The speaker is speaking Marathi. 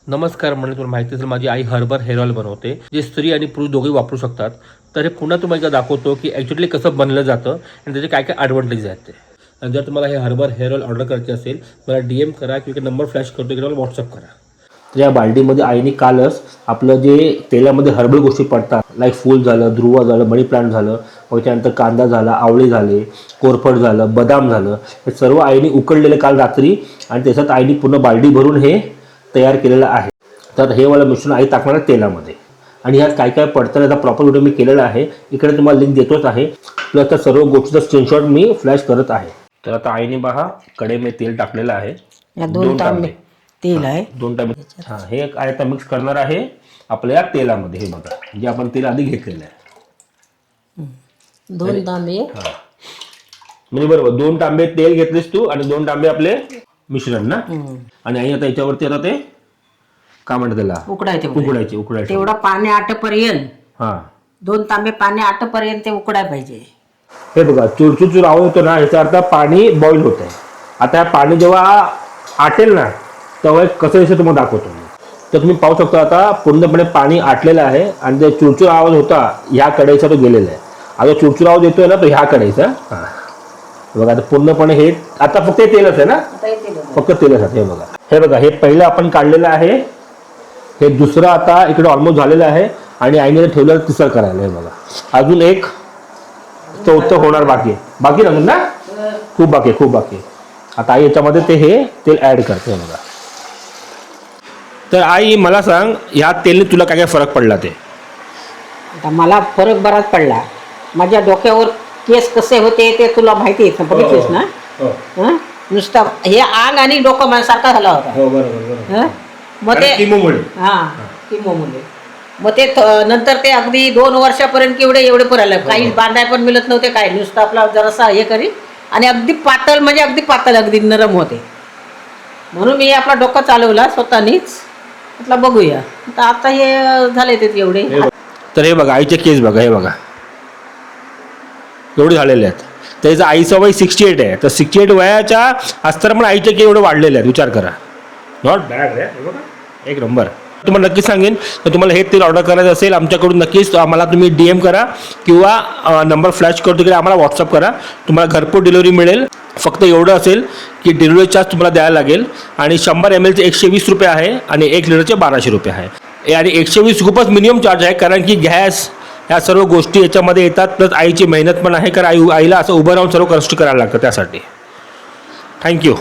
नमस्कार म्हणजे तुम्हाला माहिती असेल माझी आई हर्बल हेअर ऑइल बनवते जे स्त्री आणि पुरुष दोघेही वापरू शकतात. तर हे पुन्हा तुम्हाला दाखवतो की ॲक्च्युअली कसं बनलं जातं आणि त्याचे काय काय ॲडव्हान्टेज आहेत ते. आणि जर तुम्हाला हे हर्बल हेअर ऑइल ऑर्डर करायचे असेल मला DM करा किंवा नंबर फ्लॅश करतो की मला व्हॉट्सअप करा. तर या बाल्डीमध्ये आईने कालच आपलं जे तेलामध्ये हर्बल गोष्टी पडतात लाईक फूल झालं, ध्रुवा झालं, मनी प्लांट झालं, मग त्यानंतर कांदा झाला, आवळे झाले, कोरफड झालं, बदाम झालं, हे सर्व आईने उकडलेलं काल रात्री आणि त्याच्यात आईने पूर्ण बाल्डी भरून हे तयार केलेलं आहे. तर हे वाला मिश्रण आई टाकणार तेलामध्ये आणि ह्यात काय काय पडतं याचा प्रॉपर व्हिडिओ मी केलेला आहे. इकडे तुम्हाला लिंक देतोच आहे. प्लस त्या सर्व गोष्टीचा स्क्रीनशॉट मी फ्लॅश करत आहे. तर आता आईने पहा कढईमध्ये तेल टाकलेलं आहे. या 2 तांबे तेल आहे. 2 तांबे. हां, हे काय आता मिक्स करणार आहे आपल्या तेलामध्ये. हे बघा जे आपण तेल आधी घेतलेलं आहे. 2 तांबे. हां, म्हणजे बरोबर 2 तांबे तेल घेतलेस तू आणि 2 तांबे आपले मिश्रण ना. आणि आई आता याच्यावरती आता ते काय म्हणतात त्याला उकडायचे तेवढा पाणी आटपर्यंत. हां, 2 तांबे पाणी आटपर्यंत ते उकडाय पाहिजे. हे बघा चुरचुर आवाज होतो ना याचा अर्थ पाणी बॉईल होत आहे. आता पाणी जेव्हा आटेल ना तेव्हा कसं दिसतं तुम्हाला दाखवतो मी. तर तुम्ही पाहू शकता आता पूर्णपणे पाणी आटलेलं आहे आणि जे चुरचुर आवाज होता ह्या कढईचा तो गेलेला आहे. आता चुरचुर आवाज येतोय ना तो ह्या कढईचा. हां बघा आता पूर्णपणे हे आता फक्त तेलच आहे ना, फक्त तेलच आहे. हे बघा हे पहिलं आपण काढलेलं आहे. हे दुसरं आता इकडे ऑलमोस्ट झालेलं आहे आणि आईने ठेवलेलं तिसरं करायला. हे बघा अजून एक चौथं होणार बाकी नंतर ना, खूप बाकी. आता आई याच्यामध्ये ते हे तेल ऍड करते. बघा तर आई मला सांग ह्या तेलने तुला काय काय फरक पडला ते. आता मला फरक बराच पडला. माझ्या डोक्यावर केस कसे होते ते तुला माहिती आहे ना, बघितलेस ना. हं? नुसता हे आंग आणि डोकं माझ्यासारखा झाला होता. हं? मग ते किमोमुळे मग ते नंतर ते अगदी 2 वर्षापर्यंत एवढे पडायला काही बांधाय पण मिळत नव्हते. काय नुसतं आपला जरासा हे करी आणि अगदी पातळ म्हणजे अगदी नरम होते. म्हणून मी आपला डोकं चालवला स्वतःनीच. म्हटलं बघूया. तर आता हे झाले ते एवढे. तर हे बघा आईचे केस बघा. हे बघा एवढे झालेले आहेत. त्याचं आईचं वय 68 आहे. तर 68 वयाच्या असताना पण आईचे केस एवढे वाढलेले आहेत. विचार करा. नॉट बॅड रे. एक नंबर. तुम्हाला नक्की सांगेन तर तुम्हाला हे तेल ऑर्डर करायचं असेल आमच्याकडून नक्कीच आम्हाला तुम्ही DM करा किंवा नंबर फ्लॅश करतो की आम्हाला व्हॉट्सअप करा. तुम्हाला घरपोच डिलिव्हरी मिळेल. फक्त एवढं असेल की डिलिव्हरी चार्ज तुम्हाला द्यायला लागेल आणि 100 ml 120 रुपये आहे आणि 1 लिटरचे 1200 रुपये आहे. आणि 120 खूपच मिनिमम चार्ज आहे कारण की गॅस ह्या सर्व गोष्टी याच्यामध्ये येतात. प्लस आईची मेहनत पण आहे कारण आईला असं उभं राहून सर्व कष्ट करायला लागतं त्यासाठी. थँक्यू.